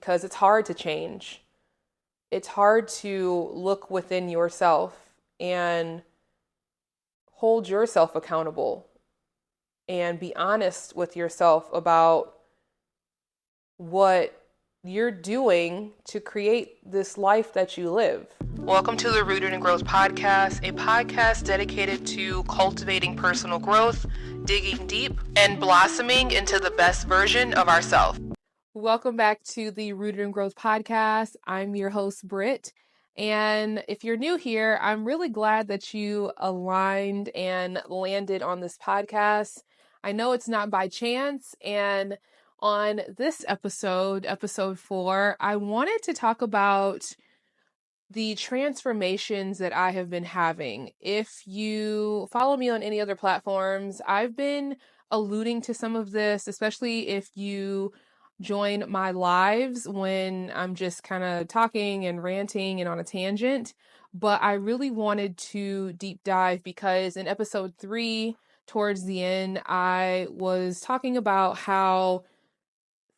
because it's hard to change. It's hard to look within yourself and hold yourself accountable and be honest with yourself about what you're doing to create this life that you live. Welcome to the Rooted in Growth podcast, a podcast dedicated to cultivating personal growth, digging deep, and blossoming into the best version of ourselves. Welcome back to the Rooted in Growth podcast. I'm your host, Britt. And if you're new here, I'm really glad that you aligned and landed on this podcast. I know it's not by chance. And on this episode, episode 4, I wanted to talk about the transformations that I have been having. If you follow me on any other platforms, I've been alluding to some of this, especially if you join my lives when I'm just kind of talking and ranting and on a tangent. But I really wanted to deep dive because in episode 3, towards the end, I was talking about how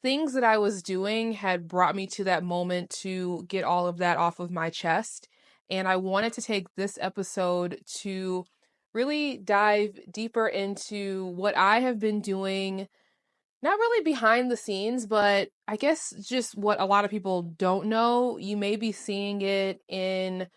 things that I was doing had brought me to that moment to get all of that off of my chest. And I wanted to take this episode to really dive deeper into what I have been doing, not really behind the scenes, but I guess just what a lot of people don't know. You may be seeing it in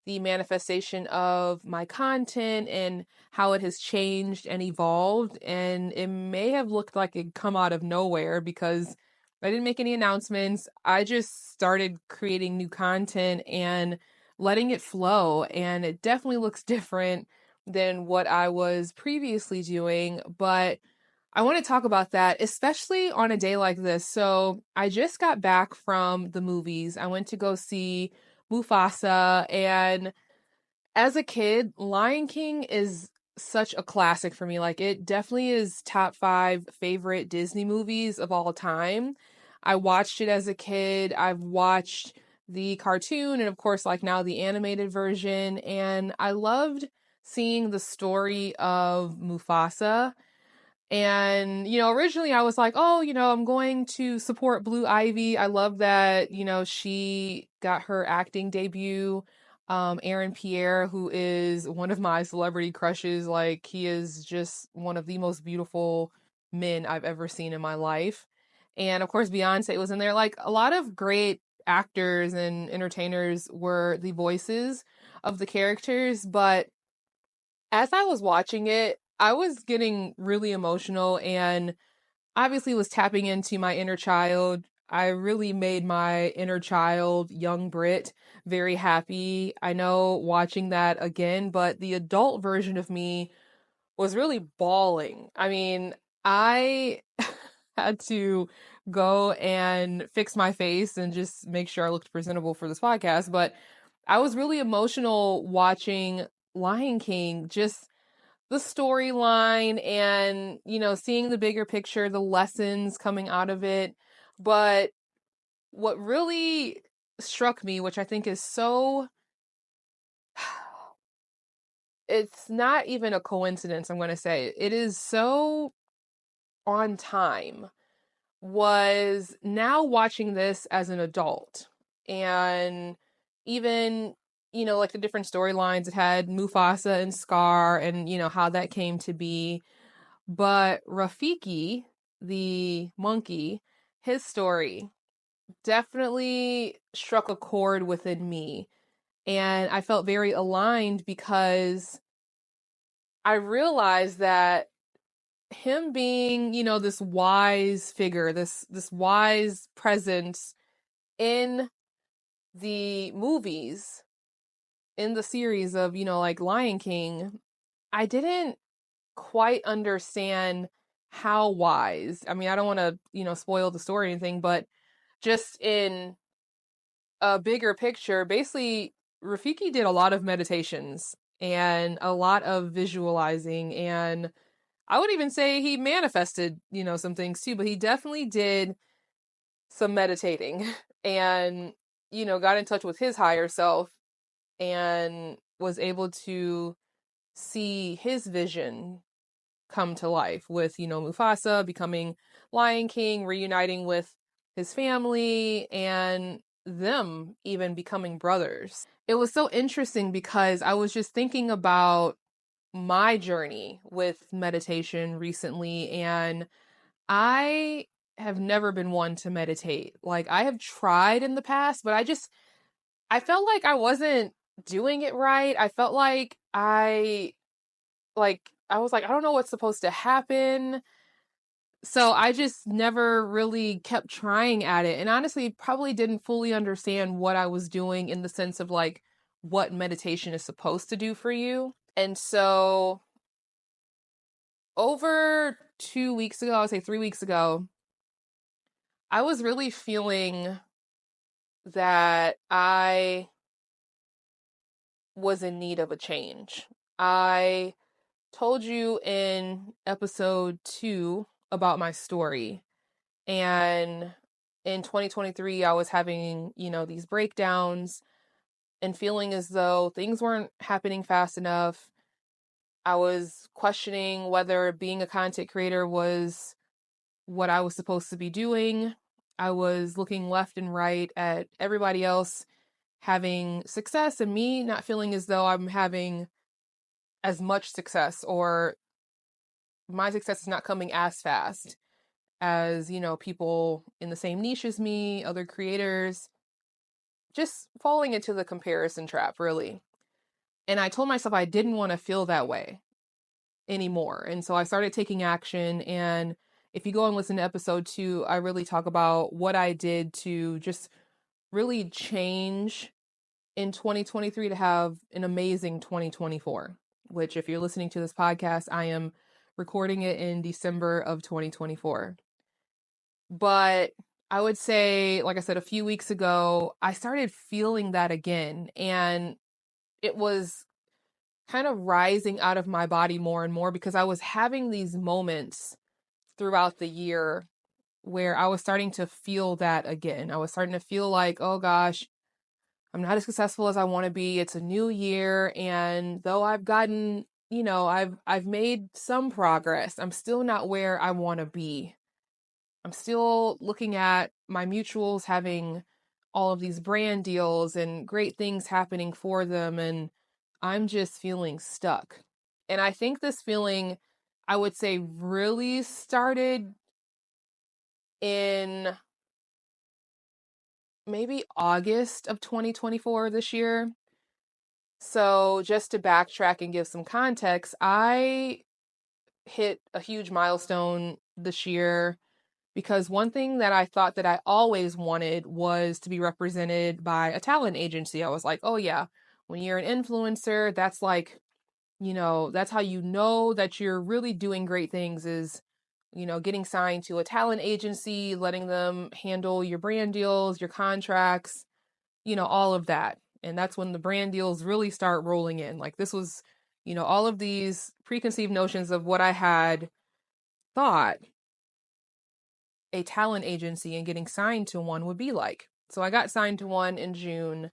the manifestation of my content and how it has changed and evolved. And it may have looked like it come out of nowhere because I didn't make any announcements. I just started creating new content and letting it flow. And it definitely looks different than what I was previously doing. But I want to talk about that, especially on a day like this. So I just got back from the movies. I went to go see Mufasa, and as a kid, Lion King is such a classic for me. Like, it definitely is top 5 favorite Disney movies of all time. I watched it as a kid. I've watched the cartoon and, of course, like now the animated version. And I loved seeing the story of Mufasa. And, originally I was like, oh, I'm going to support Blue Ivy. I love that, she got her acting debut. Aaron Pierre, who is one of my celebrity crushes, like, he is just one of the most beautiful men I've ever seen in my life. And of course, Beyonce was in there. Like, a lot of great actors and entertainers were the voices of the characters, but as I was watching it, I was getting really emotional and obviously was tapping into my inner child. I really made my inner child, young Brit, very happy. I know watching that again, but the adult version of me was really bawling. I mean, I had to go and fix my face and just make sure I looked presentable for this podcast, but I was really emotional watching Lion King, just the storyline and, seeing the bigger picture, the lessons coming out of it. But what really struck me, which I think is so, it's not even a coincidence, I'm going to say, it is so on time, was now watching this as an adult. And even, like the different storylines, it had Mufasa and Scar and, how that came to be. But Rafiki, the monkey, his story definitely struck a chord within me. And I felt very aligned because I realized that him being, this wise figure, this wise presence in the movies, in the series of, like Lion King, I didn't quite understand how wise. I mean, I don't want to, spoil the story or anything, but just in a bigger picture, basically, Rafiki did a lot of meditations and a lot of visualizing. And I would even say he manifested, some things too, but he definitely did some meditating and, got in touch with his higher self and was able to see his vision come to life with, Mufasa becoming Lion King, reuniting with his family and them even becoming brothers. It was so interesting because I was just thinking about my journey with meditation recently, and I have never been one to meditate. Like, I have tried in the past, but I felt like I wasn't doing it right. I felt like I was like, I don't know what's supposed to happen. So I just never really kept trying at it. And honestly, probably didn't fully understand what I was doing in the sense of like what meditation is supposed to do for you. And so over 2 weeks ago, I would say 3 weeks ago, I was really feeling that I was in need of a change. I told you in episode 2 about my story. And in 2023, I was having, these breakdowns and feeling as though things weren't happening fast enough. I was questioning whether being a content creator was what I was supposed to be doing. I was looking left and right at everybody else having success and me not feeling as though I'm having as much success, or my success is not coming as fast as, people in the same niche as me, other creators, just falling into the comparison trap, really. And I told myself I didn't want to feel that way anymore. And so I started taking action. And if you go and listen to episode 2, I really talk about what I did to just really change in 2023 to have an amazing 2024, which, if you're listening to this podcast, I am recording it in December of 2024. But I would say, like I said, a few weeks ago, I started feeling that again. And it was kind of rising out of my body more and more because I was having these moments throughout the year where I was starting to feel that again. I was starting to feel like, oh gosh, I'm not as successful as I want to be. It's a new year. And though I've gotten, I've made some progress, I'm still not where I want to be. I'm still looking at my mutuals having all of these brand deals and great things happening for them, and I'm just feeling stuck. And I think this feeling, I would say, really started in maybe August of 2024 this year. So just to backtrack and give some context, I hit a huge milestone this year because one thing that I thought that I always wanted was to be represented by a talent agency. I was like, oh yeah, when you're an influencer, that's like, that's how you know that you're really doing great things is, getting signed to a talent agency, letting them handle your brand deals, your contracts, all of that. And that's when the brand deals really start rolling in. Like, this was, all of these preconceived notions of what I had thought a talent agency and getting signed to one would be like. So I got signed to one in June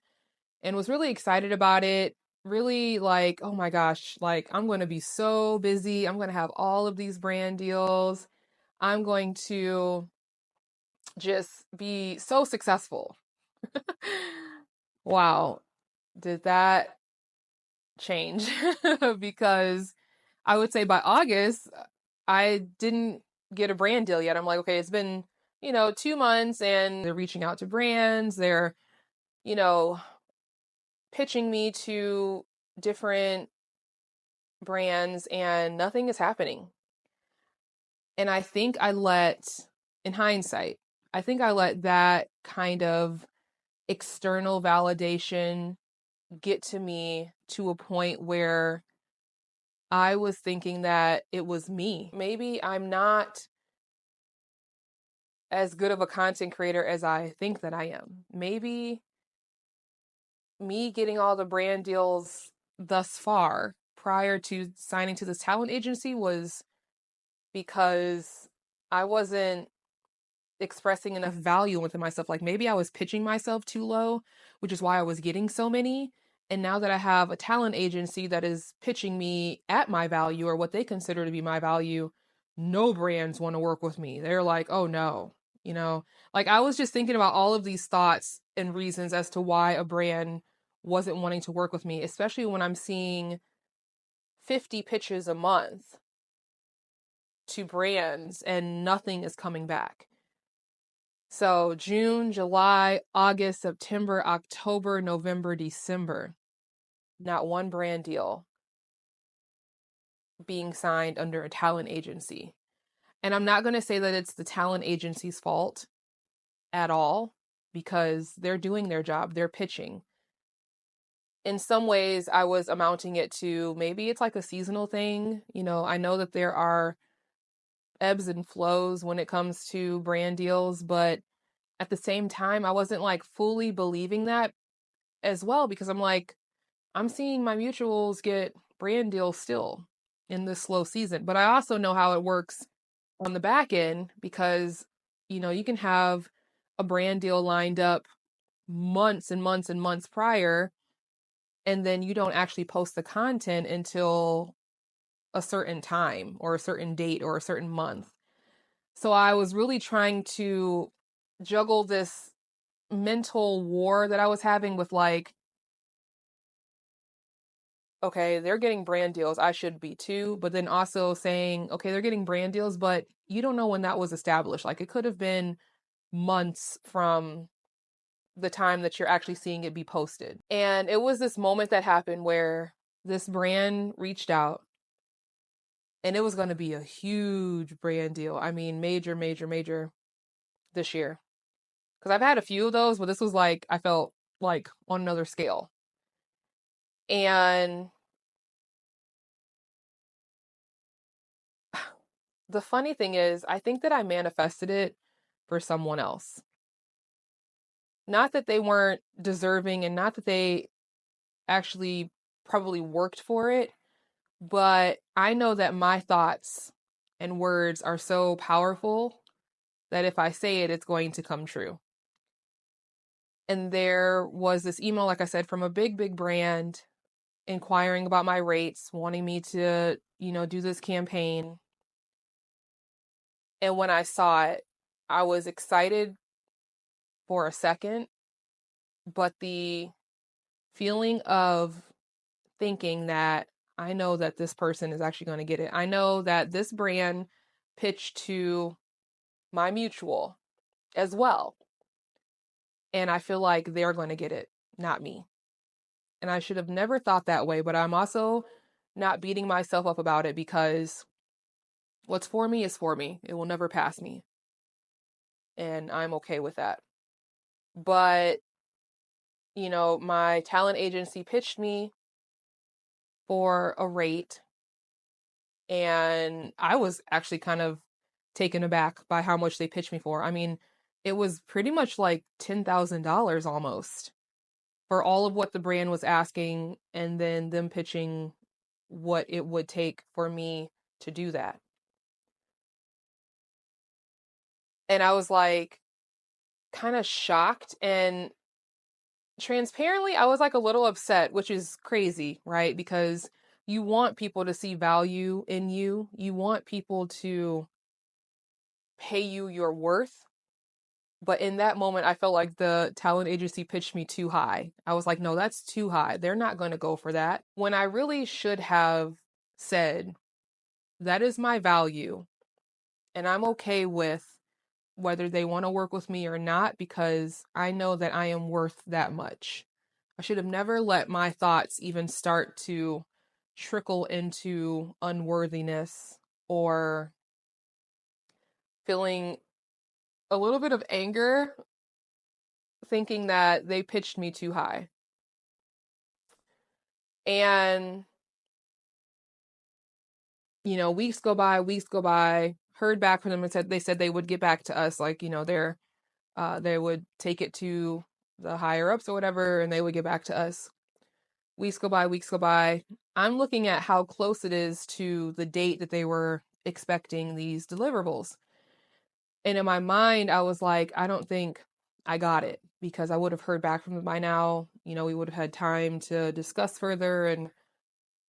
and was really excited about it. Really like, oh my gosh, like I'm going to be so busy. I'm going to have all of these brand deals. I'm going to just be so successful. Wow. Did that change? Because I would say by August, I didn't get a brand deal yet. I'm like, okay, it's been, 2 months and they're reaching out to brands. They're, you know, pitching me to different brands and nothing is happening. And I think in hindsight, I think I let that kind of external validation get to me to a point where I was thinking that it was me. Maybe I'm not as good of a content creator as I think that I am. Maybe me getting all the brand deals thus far prior to signing to this talent agency was because I wasn't expressing enough value within myself. Like maybe I was pitching myself too low, which is why I was getting so many. And now that I have a talent agency that is pitching me at my value or what they consider to be my value, no brands want to work with me. They're like, oh no, You know, like I was just thinking about all of these thoughts and reasons as to why a brand wasn't wanting to work with me, especially when I'm seeing 50 pitches a month to brands and nothing is coming back. So June, July, August, September, October, November, December, not one brand deal being signed under a talent agency. And I'm not going to say that it's the talent agency's fault at all because they're doing their job, they're pitching. In some ways, I was amounting it to maybe it's like a seasonal thing. You know, I know that there are ebbs and flows when it comes to brand deals, but at the same time, I wasn't like fully believing that as well because I'm like, I'm seeing my mutuals get brand deals still in this slow season. But I also know how it works on the back end because, you know, you can have a brand deal lined up months and months and months prior, and then you don't actually post the content until a certain time or a certain date or a certain month. So I was really trying to juggle this mental war that I was having with like, okay, they're getting brand deals. I should be too. But then also saying, okay, they're getting brand deals, but you don't know when that was established. Like it could have been months from the time that you're actually seeing it be posted. And it was this moment that happened where this brand reached out and it was going to be a huge brand deal. I mean, major, major, major this year. Because I've had a few of those, but this was like, I felt like on another scale. And the funny thing is, I think that I manifested it for someone else. Not that they weren't deserving and not that they actually probably worked for it, but I know that my thoughts and words are so powerful that if I say it, it's going to come true. And there was this email, like I said, from a big, big brand inquiring about my rates, wanting me to, you know, do this campaign. And when I saw it, I was excited for a second, but the feeling of thinking that I know that this person is actually going to get it. I know that this brand pitched to my mutual as well. And I feel like they're going to get it, not me. And I should have never thought that way, but I'm also not beating myself up about it because what's for me is for me. It will never pass me. And I'm okay with that. But, you know, my talent agency pitched me for a rate, and I was actually kind of taken aback by how much they pitched me for. I mean, it was pretty much like $10,000 almost for all of what the brand was asking, and then them pitching what it would take for me to do that. And I was like kind of shocked and transparently, I was like a little upset, which is crazy, right? Because you want people to see value in you. You want people to pay you your worth. But in that moment, I felt like the talent agency pitched me too high. I was like, no, that's too high. They're not going to go for that. When I really should have said, that is my value. And I'm okay with whether they want to work with me or not because I know that I am worth that much. I should have never let my thoughts even start to trickle into unworthiness or feeling a little bit of anger, thinking that they pitched me too high. And, you know, weeks go by, heard back from them and said they would get back to us, like, you know, they would take it to the higher ups or whatever, and they would get back to us. Weeks go by. I'm looking at how close it is to the date that they were expecting these deliverables. And in my mind, I was like, I don't think I got it because I would have heard back from them by now. You know, we would have had time to discuss further and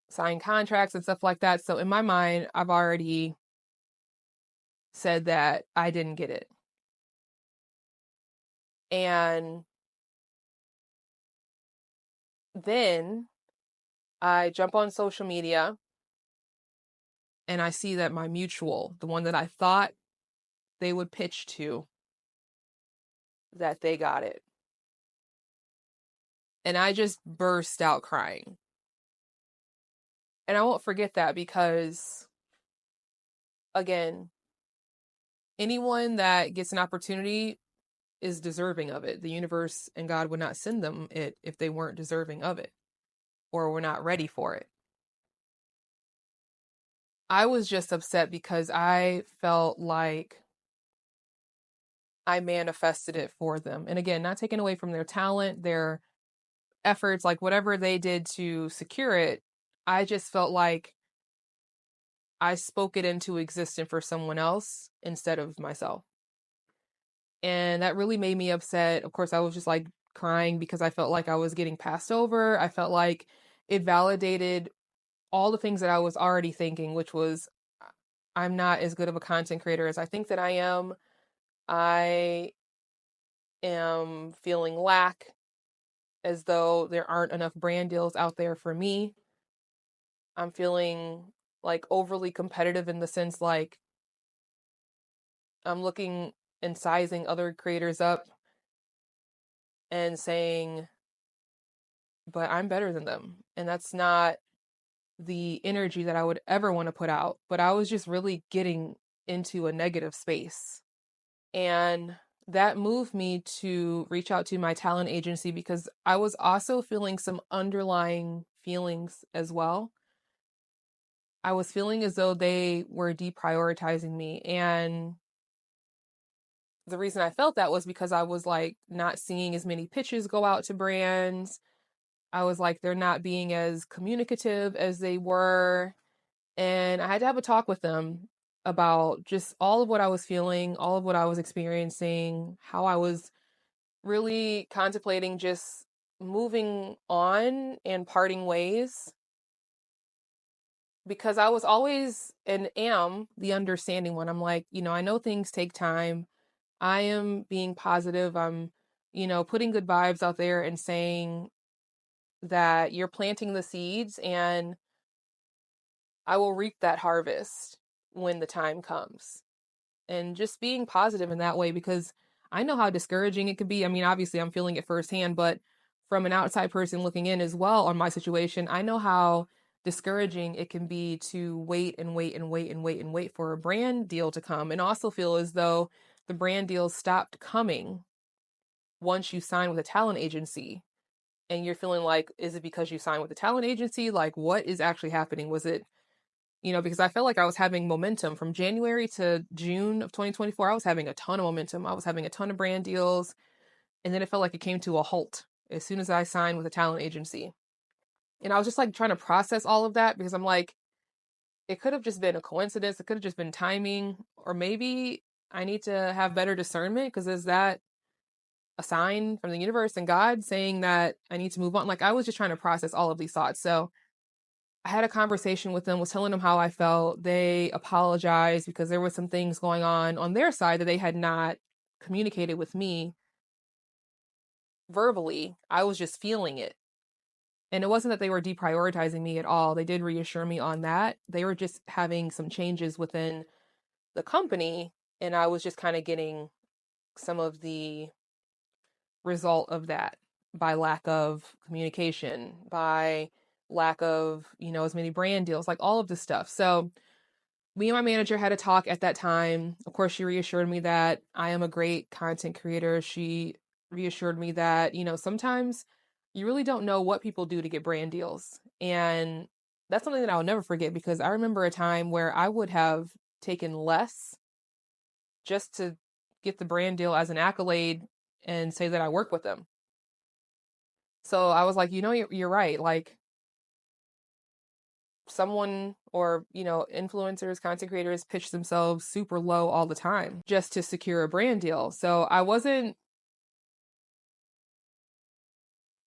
sign contracts and stuff like that. So in my mind, I've already said that I didn't get it. And then I jump on social media and I see that my mutual, the one that I thought they would pitch to, that they got it. And I just burst out crying. And I won't forget that because, again, anyone that gets an opportunity is deserving of it. The universe and God would not send them it if they weren't deserving of it or were not ready for it. I was just upset because I felt like I manifested it for them. And again, not taking away from their talent, their efforts, like whatever they did to secure it. I just felt like I spoke it into existence for someone else instead of myself. And that really made me upset. Of course, I was just like crying because I felt like I was getting passed over. I felt like it validated all the things that I was already thinking, which was I'm not as good of a content creator as I think that I am. I am feeling lack, as though there aren't enough brand deals out there for me. I'm feeling like overly competitive in the sense like I'm looking and sizing other creators up and saying, but I'm better than them. And that's not the energy that I would ever want to put out. But I was just really getting into a negative space. And that moved me to reach out to my talent agency because I was also feeling some underlying feelings as well. I was feeling as though they were deprioritizing me. And the reason I felt that was because I was like not seeing as many pitches go out to brands. I was like, they're not being as communicative as they were. And I had to have a talk with them about just all of what I was feeling, all of what I was experiencing, how I was really contemplating just moving on and parting ways because I was always and am the understanding one. I'm like, I know things take time. I am being positive. I'm, putting good vibes out there and saying that you're planting the seeds and I will reap that harvest when the time comes. And just being positive in that way because I know how discouraging it could be. I mean, obviously, I'm feeling it firsthand, but from an outside person looking in as well on my situation, I know how discouraging it can be to wait and wait and wait and wait and wait for a brand deal to come and also feel as though the brand deals stopped coming once you sign with a talent agency. And you're feeling like, is it because you signed with a talent agency? Like, what is actually happening? Was it because I felt like I was having momentum from January to June of 2024. I was having a ton of momentum. I was having a ton of brand deals. And then it felt like it came to a halt as soon as I signed with a talent agency. And I was just like trying to process all of that because I'm like, it could have just been a coincidence. It could have just been timing. Or maybe I need to have better discernment because is that a sign from the universe and God saying that I need to move on? Like I was just trying to process all of these thoughts. So I had a conversation with them, was telling them how I felt. They apologized because there were some things going on their side that they had not communicated with me verbally. I was just feeling it. And it wasn't that they were deprioritizing me at all. They did reassure me on that. They were just having some changes within the company. And I was just kind of getting some of the result of that by lack of communication, by lack of, as many brand deals, like all of this stuff. So me and my manager had a talk at that time. Of course, she reassured me that I am a great content creator. She reassured me that, sometimes you really don't know what people do to get brand deals. And that's something that I'll never forget because I remember a time where I would have taken less just to get the brand deal as an accolade and say that I work with them. So I was like, you're right. Like someone or influencers, content creators pitch themselves super low all the time just to secure a brand deal. So I wasn't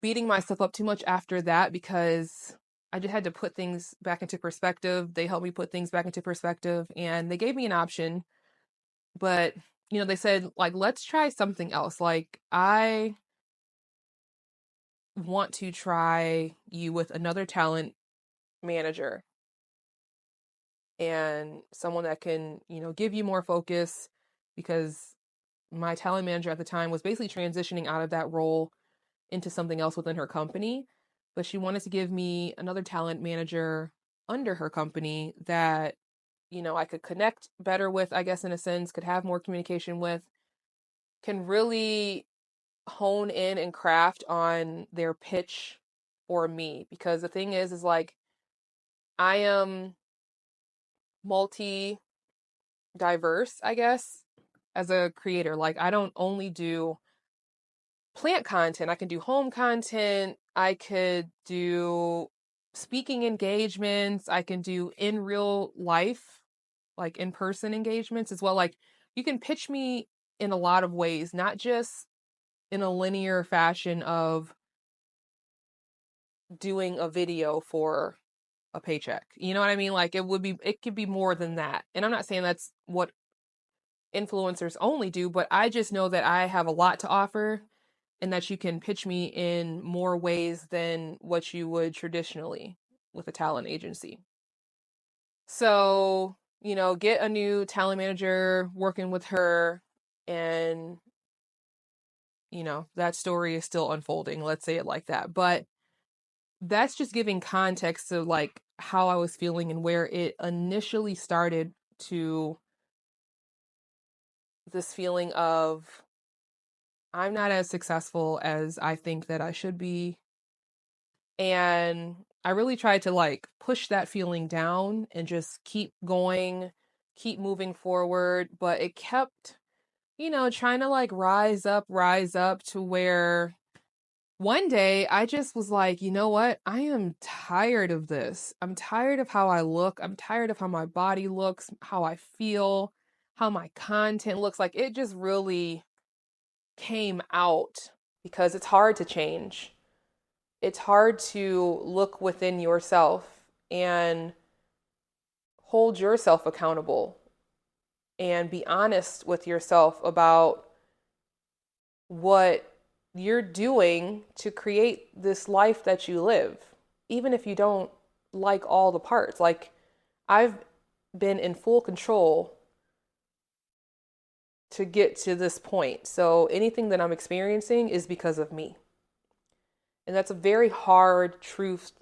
beating myself up too much after that because I just had to put things back into perspective. They helped me put things back into perspective and they gave me an option, but they said, like, let's try something else. Like, I want to try you with another talent manager and someone that can, give you more focus, because my talent manager at the time was basically transitioning out of that role into something else within her company. But she wanted to give me another talent manager under her company that, I could connect better with, I guess, in a sense, could have more communication with, can really hone in and craft on their pitch for me. Because the thing is like, I am multi diverse, I guess, as a creator. Like, I don't only do plant content, I can do home content, I could do speaking engagements, I can do in real life, like in person engagements as well. Like, you can pitch me in a lot of ways, not just in a linear fashion of doing a video for a paycheck. You know what I mean? Like, it could be more than that. And I'm not saying that's what influencers only do, but I just know that I have a lot to offer and that you can pitch me in more ways than what you would traditionally with a talent agency. So, get a new talent manager, working with her, and, that story is still unfolding. Let's say it like that. But that's just giving context to like how I was feeling and where it initially started, to this feeling of I'm not as successful as I think that I should be. And I really tried to like push that feeling down and just keep going, keep moving forward. But it kept, trying to like rise up to where one day I just was like, you know what? I am tired of this. I'm tired of how I look. I'm tired of how my body looks, how I feel, how my content looks. Like, it just really came out, because it's hard to change. It's hard to look within yourself and hold yourself accountable and be honest with yourself about what you're doing to create this life that you live, even if you don't like all the parts. Like, I've been in full control to get to this point. So anything that I'm experiencing is because of me. And that's a very hard truth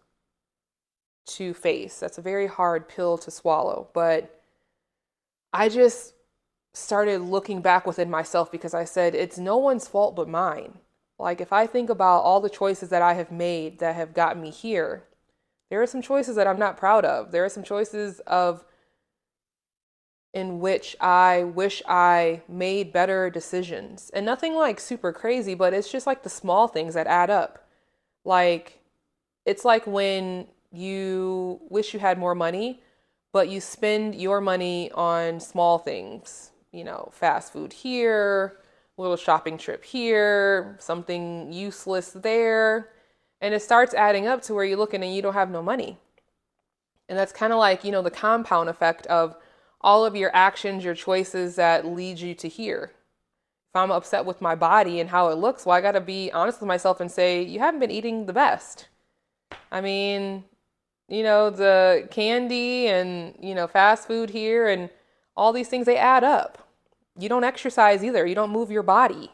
to face. That's a very hard pill to swallow. But I just started looking back within myself, because I said, it's no one's fault but mine. Like, if I think about all the choices that I have made that have gotten me here, there are some choices that I'm not proud of. There are some choices of in which I wish I made better decisions. And nothing like super crazy, but it's just like the small things that add up. Like, it's like when you wish you had more money, but you spend your money on small things, fast food here, little shopping trip here, something useless there. And it starts adding up to where you're looking and you don't have no money. And that's kind of like, the compound effect of all of your actions, your choices that lead you to here. If I'm upset with my body and how it looks, well, I got to be honest with myself and say, you haven't been eating the best. I mean, the candy and, fast food here and all these things, they add up. You don't exercise either. You don't move your body.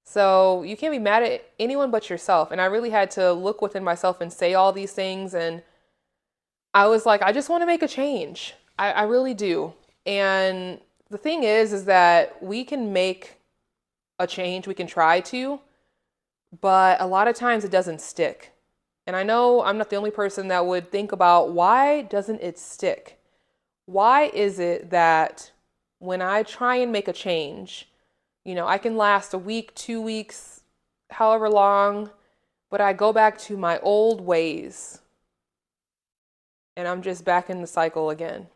So you can't be mad at anyone but yourself. And I really had to look within myself and say all these things. And I was like, I just want to make a change. I really do. And the thing is that we can make a change. We can try to, but a lot of times it doesn't stick. And I know I'm not the only person that would think about, why doesn't it stick? Why is it that when I try and make a change, I can last a week, 2 weeks, however long, but I go back to my old ways and I'm just back in the cycle again.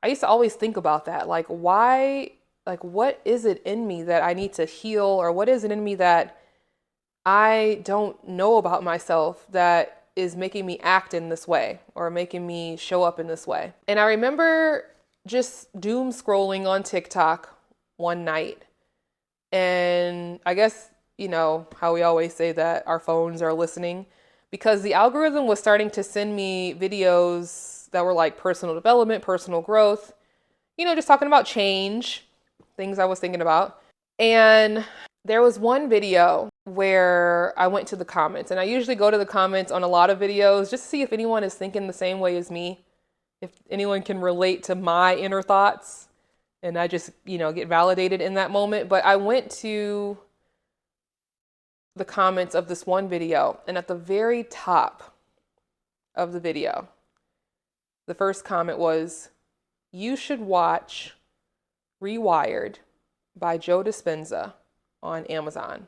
I used to always think about that. Like, why, like, what is it in me that I need to heal? Or what is it in me that I don't know about myself that is making me act in this way or making me show up in this way? And I remember just doom scrolling on TikTok one night. And I guess, how we always say that our phones are listening, because the algorithm was starting to send me videos that were like personal development, personal growth, just talking about change, things I was thinking about. And there was one video where I went to the comments, and I usually go to the comments on a lot of videos just to see if anyone is thinking the same way as me, if anyone can relate to my inner thoughts, and I just, get validated in that moment. But I went to the comments of this one video, and at the very top of the video, the first comment was, "You should watch Rewired by Joe Dispenza on Amazon."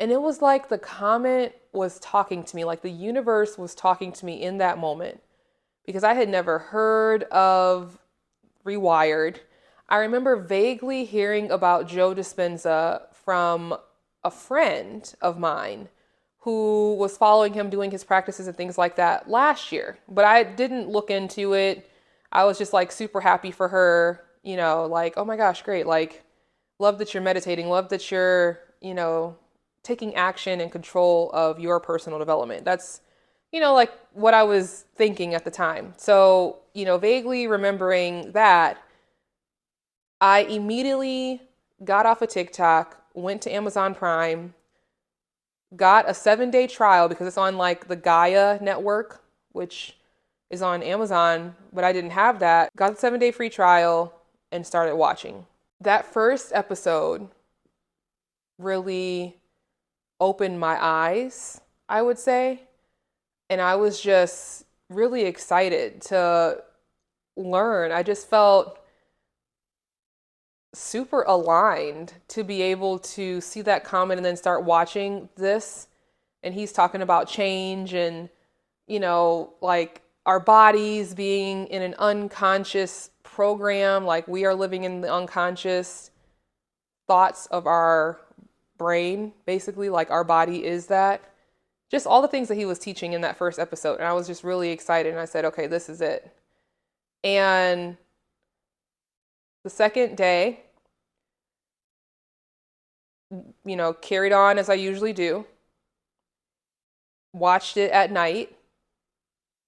And it was like the comment was talking to me, like the universe was talking to me in that moment, because I had never heard of Rewired. I remember vaguely hearing about Joe Dispenza from a friend of mine who was following him doing his practices and things like that last year, but I didn't look into it. I was just like super happy for her, like, oh my gosh, great. Like, love that you're meditating, love that you're, taking action and control of your personal development. That's, like what I was thinking at the time. So, vaguely remembering that, I immediately got off of TikTok, went to Amazon Prime, got a 7-day trial because it's on like the Gaia network, which is on Amazon, but I didn't have that. Got the 7-day free trial and started watching. That first episode really opened my eyes, I would say. And I was just really excited to learn. I just felt super aligned to be able to see that comment and then start watching this. And he's talking about change and, like our bodies being in an unconscious program, like we are living in the unconscious thoughts of our brain, basically, like our body is that. Just all the things that he was teaching in that first episode. And I was just really excited. And I said, okay, this is it. And the second day, carried on as I usually do, watched it at night.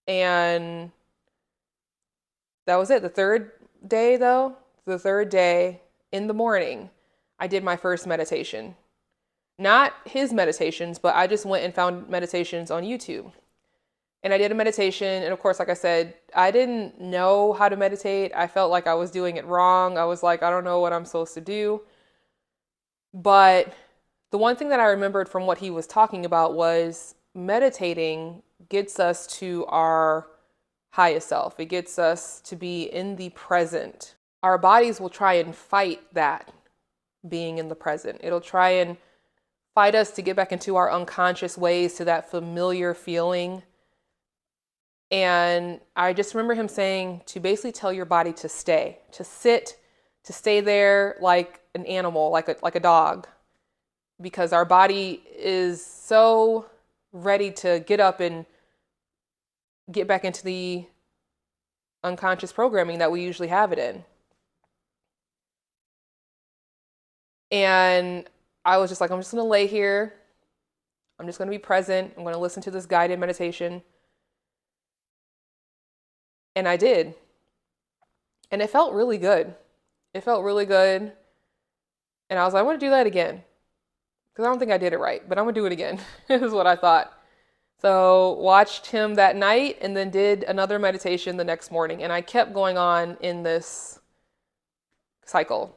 And that was it. The third day in the morning, I did my first meditation. Not his meditations, but I just went and found meditations on YouTube. And I did a meditation. And of course, like I said, I didn't know how to meditate. I felt like I was doing it wrong. I was like, I don't know what I'm supposed to do. But the one thing that I remembered from what he was talking about was meditating gets us to our highest self. It gets us to be in the present. Our bodies will try and fight that being in the present. It'll try and fight us to get back into our unconscious ways, to that familiar feeling. And I just remember him saying to basically tell your body to stay, to sit, to stay there like an animal, like a dog, because our body is so ready to get up and get back into the unconscious programming that we usually have it in. And I was just like, I'm just going to lay here. I'm just going to be present. I'm going to listen to this guided meditation. And I did. And it felt really good. It felt really good. And I was like, I want to do that again. Because I don't think I did it right, but I'm going to do it again, is what I thought. So watched him that night and then did another meditation the next morning. And I kept going on in this cycle.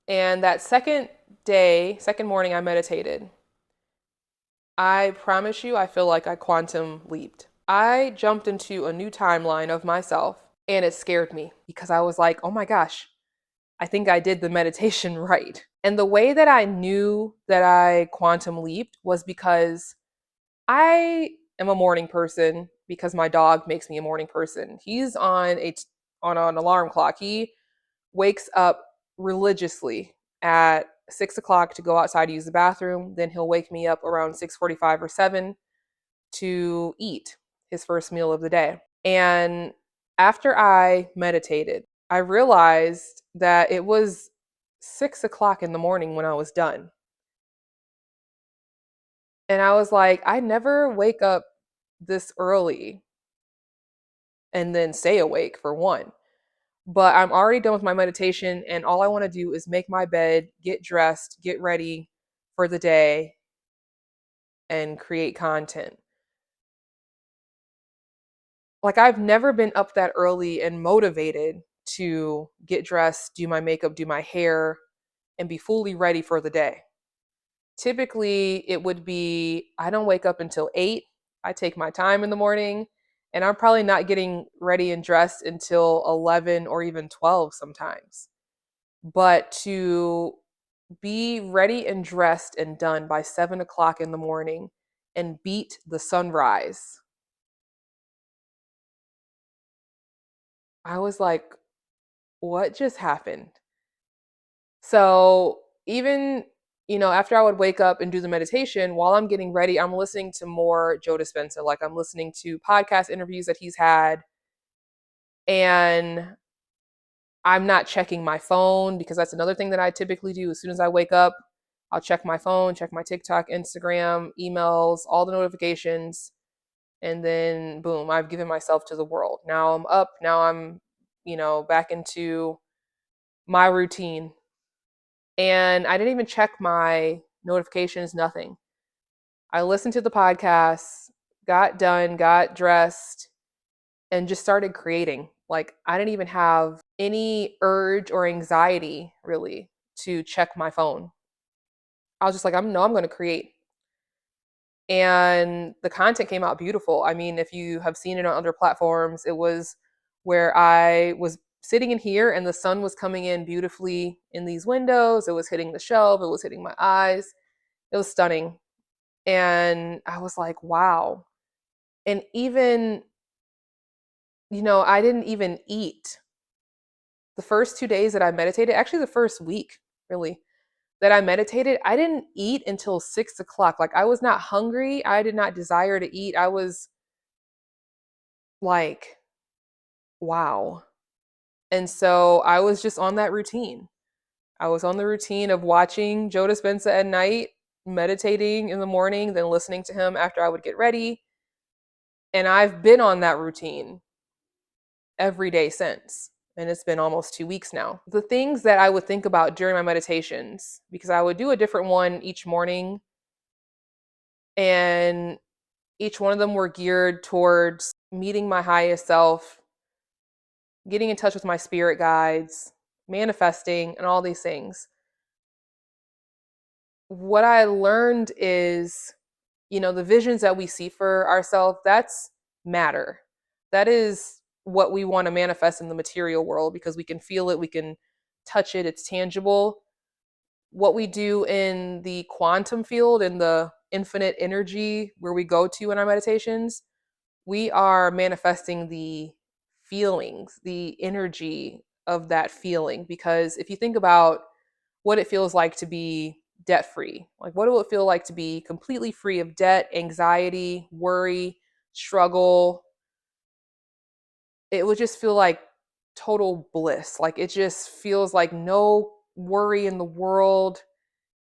And that second morning I meditated. I promise you, I feel like I quantum leaped. I jumped into a new timeline of myself and it scared me because I was like, oh my gosh, I think I did the meditation right. And the way that I knew that I quantum leaped was because I am a morning person because my dog makes me a morning person. He's on an alarm clock. He wakes up religiously at 6 o'clock to go outside to use the bathroom. Then he'll wake me up around 6:45 or 7 to eat his first meal of the day. And after I meditated, I realized that it was 6 o'clock in the morning when I was done. And I was like, I never wake up this early and then stay awake for one. But I'm already done with my meditation, and all I want to do is make my bed, get dressed, get ready for the day, and create content. Like, I've never been up that early and motivated to get dressed, do my makeup, do my hair, and be fully ready for the day. Typically, it would be I don't wake up until 8. I take my time in the morning, and I'm probably not getting ready and dressed until 11 or even 12 sometimes. But to be ready and dressed and done by 7 o'clock in the morning and beat the sunrise, I was like, what just happened? So even, after I would wake up and do the meditation, while I'm getting ready, I'm listening to more Joe Dispenza. Like, I'm listening to podcast interviews that he's had, and I'm not checking my phone because that's another thing that I typically do. As soon as I wake up, I'll check my phone, check my TikTok, Instagram, emails, all the notifications, and then boom, I've given myself to the world. Now I'm up, now I'm, back into my routine. And I didn't even check my notifications, nothing. I listened to the podcast, got done, got dressed, and just started creating. Like, I didn't even have any urge or anxiety really to check my phone. I was just like, I'm going to create. And the content came out beautiful. I mean, if you have seen it on other platforms, it was where I was sitting in here and the sun was coming in beautifully in these windows. It was hitting the shelf, it was hitting my eyes. It was stunning. And I was like, wow. And even, I didn't even eat the first 2 days that I meditated, actually, the first week, really, that I meditated. I didn't eat until 6 o'clock. Like, I was not hungry. I did not desire to eat. I was like, wow. And so I was just on that routine. I was on the routine of watching Joe Dispenza at night, meditating in the morning, then listening to him after I would get ready. And I've been on that routine every day since. And it's been almost 2 weeks now. The things that I would think about during my meditations, because I would do a different one each morning, and each one of them were geared towards meeting my highest self, getting in touch with my spirit guides, manifesting, and all these things. What I learned is, the visions that we see for ourselves, that's matter. That is what we want to manifest in the material world because we can feel it, we can touch it, it's tangible. What we do in the quantum field, in the infinite energy where we go to in our meditations, we are manifesting the feelings, the energy of that feeling. Because if you think about what it feels like to be debt free, like what will it feel like to be completely free of debt, anxiety, worry, struggle? It would just feel like total bliss. Like, it just feels like no worry in the world.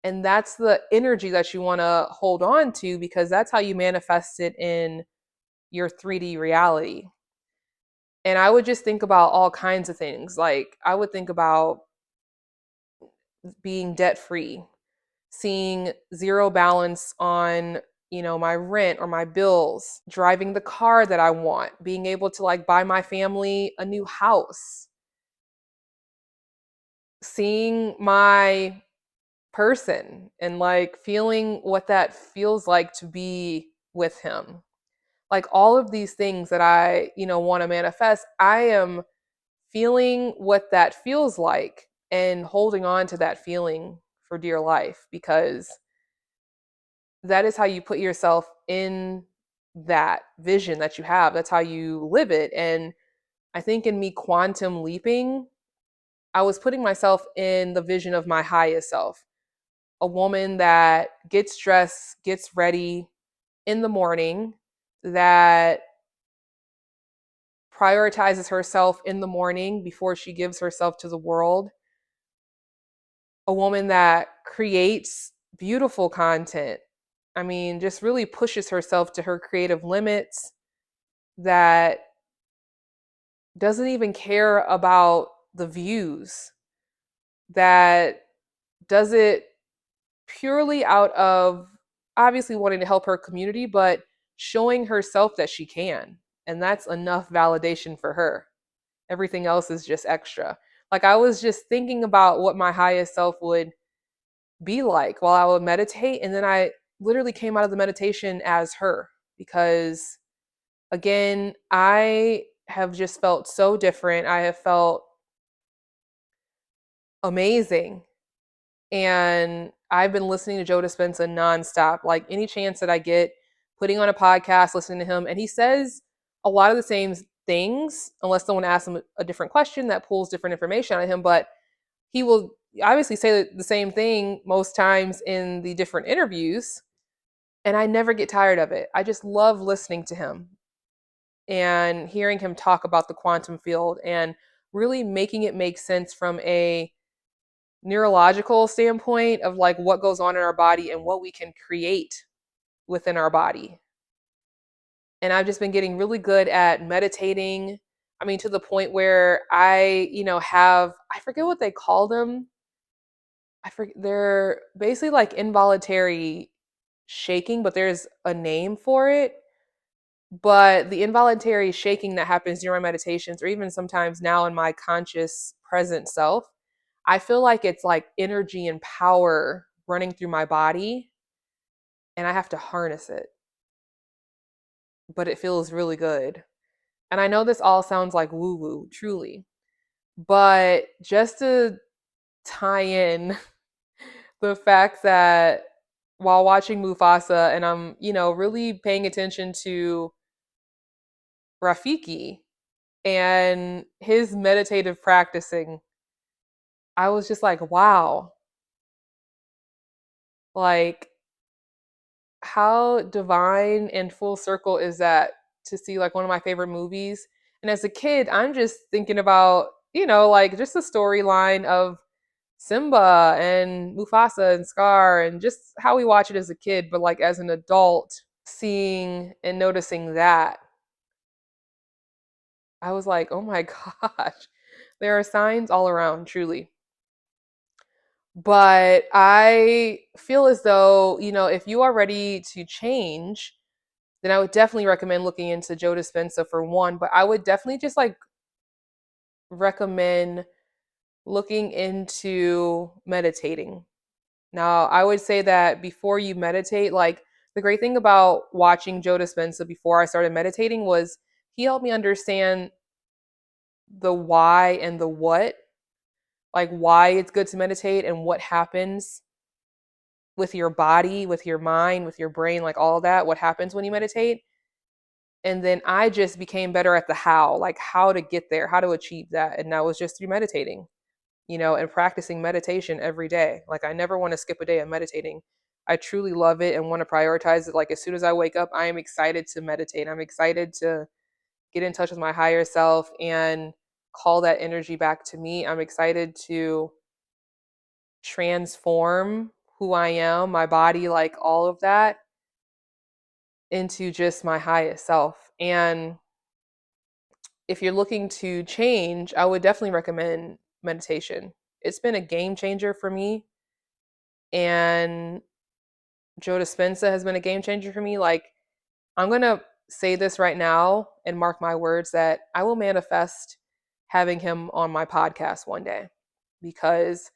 And that's the energy that you want to hold on to because that's how you manifest it in your 3D reality. And I would just think about all kinds of things. Like, I would think about being debt free, seeing zero balance on, my rent or my bills, driving the car that I want, being able to like buy my family a new house, seeing my person and like feeling what that feels like to be with him. Like, all of these things that I, want to manifest, I am feeling what that feels like and holding on to that feeling for dear life because that is how you put yourself in that vision that you have. That's how you live it. And I think in me quantum leaping, I was putting myself in the vision of my highest self, a woman that gets dressed, gets ready in the morning, that prioritizes herself in the morning before she gives herself to the world, a woman that creates beautiful content. I mean, just really pushes herself to her creative limits, that doesn't even care about the views, that does it purely out of obviously wanting to help her community, but showing herself that she can. And that's enough validation for her. Everything else is just extra. Like, I was just thinking about what my highest self would be like while I would meditate. And then I literally came out of the meditation as her, because, again, I have just felt so different. I have felt amazing. And I've been listening to Joe Dispenza nonstop, like any chance that I get, putting on a podcast, listening to him. And he says a lot of the same things, unless someone asks him a different question that pulls different information out of him. But he will obviously say the same thing most times in the different interviews. And I never get tired of it. I just love listening to him and hearing him talk about the quantum field and really making it make sense from a neurological standpoint of like what goes on in our body and what we can create within our body. And I've just been getting really good at meditating. I mean, to the point where I forget what they call them. I forget, they're basically like involuntary shaking, but there's a name for it. But the involuntary shaking that happens during my meditations, or even sometimes now in my conscious present self, I feel like it's like energy and power running through my body, and I have to harness it. But it feels really good. And I know this all sounds like woo woo, truly. But just to tie in the fact that while watching Mufasa and I'm, really paying attention to Rafiki and his meditative practicing, I was just like, wow, like how divine and full circle is that, to see like one of my favorite movies. And as a kid, I'm just thinking about, like just the storyline of Simba and Mufasa and Scar and just how we watch it as a kid, but like as an adult, seeing and noticing that, I was like, oh my gosh, there are signs all around, truly. But I feel as though, if you are ready to change, then I would definitely recommend looking into Joe Dispenza for one. But I would definitely just like recommend looking into meditating. Now, I would say that before you meditate, like the great thing about watching Joe Dispenza before I started meditating was he helped me understand the why and the what, like why it's good to meditate and what happens with your body, with your mind, with your brain, like all that, what happens when you meditate. And then I just became better at the how, like how to get there, how to achieve that. And that was just through meditating, and practicing meditation every day. Like I never want to skip a day of meditating. I truly love it and want to prioritize it. Like as soon as I wake up, I am excited to meditate. I'm excited to get in touch with my higher self and call that energy back to me. I'm excited to transform who I am, my body, like all of that, into just my highest self. And if you're looking to change, I would definitely recommend meditation. It's been a game changer for me. And Joe Dispenza has been a game changer for me. Like, I'm going to say this right now and mark my words that I will manifest having him on my podcast one day, because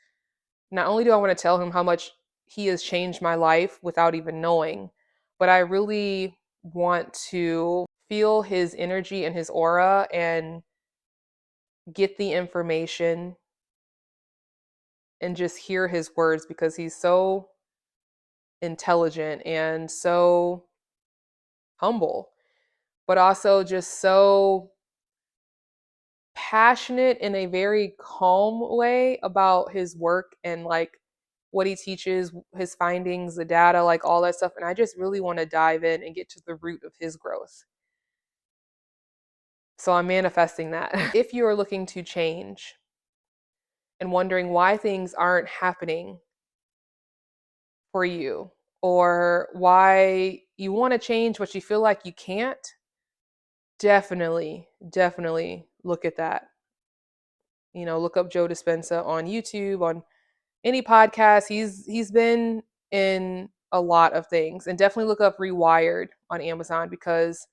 not only do I want to tell him how much he has changed my life without even knowing, but I really want to feel his energy and his aura and get the information and just hear his words, because he's so intelligent and so humble, but also just so passionate in a very calm way about his work and like what he teaches, his findings, the data, like all that stuff. And I just really want to dive in and get to the root of his growth. So I'm manifesting that. If you are looking to change, and wondering why things aren't happening for you, or why you want to change but you feel like you can't, definitely look at that. Look up Joe Dispenza on YouTube, on any podcast. He's been in a lot of things, and definitely look up Rewired on Amazon because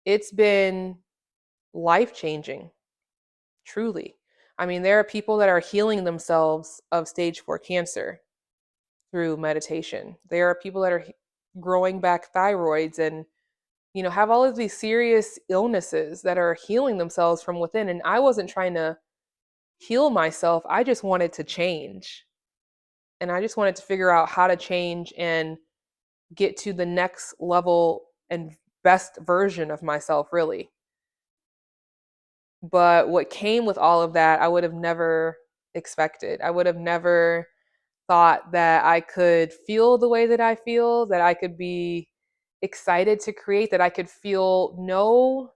it's been life changing, truly. I mean, there are people that are healing themselves of stage 4 cancer through meditation. There are people that are growing back thyroids and have all of these serious illnesses that are healing themselves from within. And I wasn't trying to heal myself. I just wanted to change. And I just wanted to figure out how to change and get to the next level and best version of myself, really. But what came with all of that, I would have never expected. I would have never thought that I could feel the way that I feel, that I could be excited to create, that I could feel no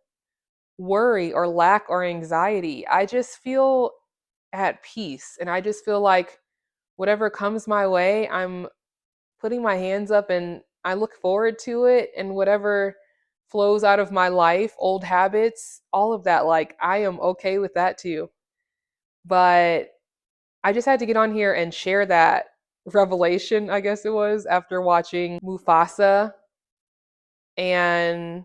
worry or lack or anxiety. I just feel at peace. And I just feel like whatever comes my way, I'm putting my hands up and I look forward to it. And whatever flows out of my life, old habits, all of that, like I am okay with that too. But I just had to get on here and share that revelation, I guess it was, after watching Mufasa, and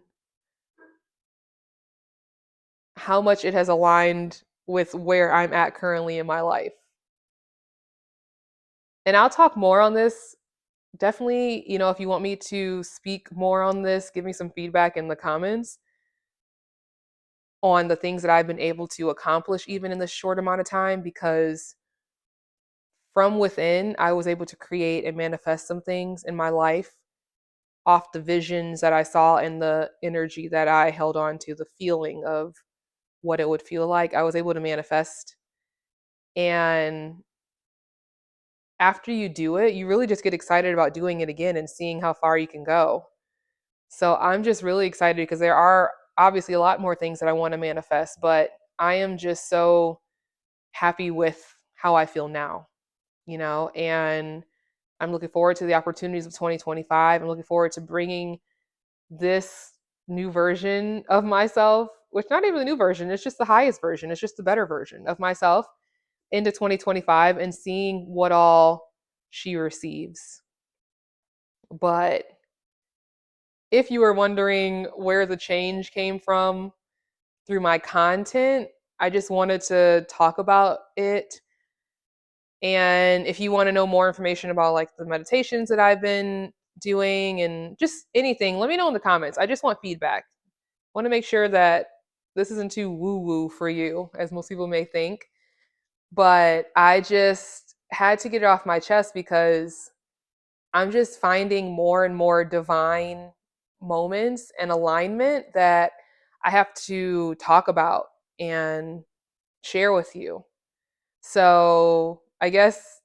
how much it has aligned with where I'm at currently in my life. And I'll talk more on this. Definitely, if you want me to speak more on this, give me some feedback in the comments on the things that I've been able to accomplish even in this short amount of time, because from within, I was able to create and manifest some things in my life off the visions that I saw and the energy that I held on to, the feeling of what it would feel like. I was able to manifest. And after you do it, you really just get excited about doing it again and seeing how far you can go. So I'm just really excited because there are obviously a lot more things that I want to manifest, but I am just so happy with how I feel now, and I'm looking forward to the opportunities of 2025. I'm looking forward to bringing this new version of myself, which not even the new version, it's just the highest version, it's just the better version of myself into 2025 and seeing what all she receives. But if you were wondering where the change came from through my content, I just wanted to talk about it. And if you want to know more information about like the meditations that I've been doing and just anything, let me know in the comments. I just want feedback. I want to make sure that this isn't too woo woo for you, as most people may think. But I just had to get it off my chest because I'm just finding more and more divine moments and alignment that I have to talk about and share with you. So I guess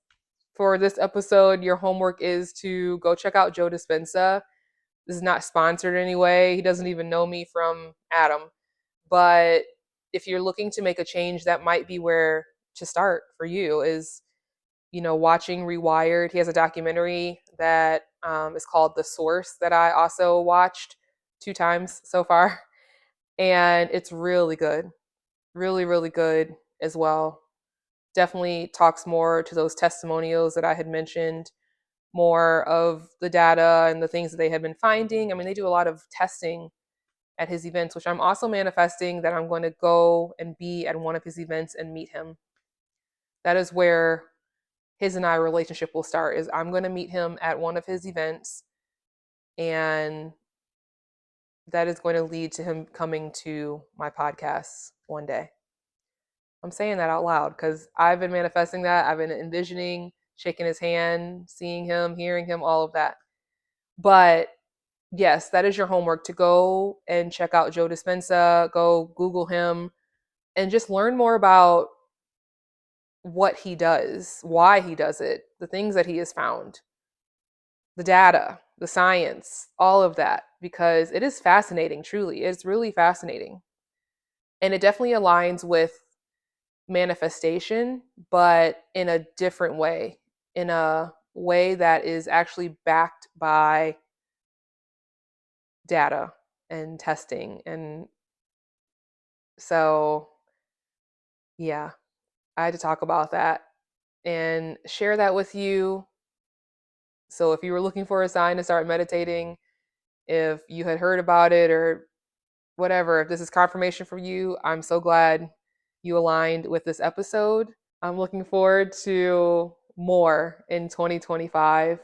for this episode, your homework is to go check out Joe Dispenza. This is not sponsored in any way. He doesn't even know me from Adam. But if you're looking to make a change, that might be where to start for you is, watching Rewired. He has a documentary that is called The Source that I also watched 2 times so far. And it's really good. Really, really good as well. Definitely talks more to those testimonials that I had mentioned, more of the data and the things that they had been finding. I mean, they do a lot of testing at his events, which I'm also manifesting that I'm going to go and be at one of his events and meet him. That is where his and I relationship will start, is I'm going to meet him at one of his events, and that is going to lead to him coming to my podcast one day. I'm saying that out loud because I've been manifesting that. I've been envisioning shaking his hand, seeing him, hearing him, all of that. But yes, that is your homework, to go and check out Joe Dispenza, go Google him, and just learn more about what he does, why he does it, the things that he has found, the data, the science, all of that, because it is fascinating, truly. It's really fascinating. And it definitely aligns with manifestation, but in a different way, in a way that is actually backed by data and testing. And so, yeah, I had to talk about that and share that with you. So, if you were looking for a sign to start meditating, if you had heard about it or whatever, if this is confirmation for you, I'm so glad you aligned with this episode. I'm looking forward to more in 2025.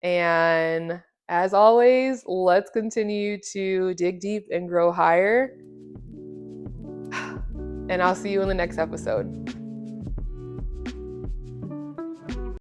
And as always, let's continue to dig deep and grow higher. And I'll see you in the next episode.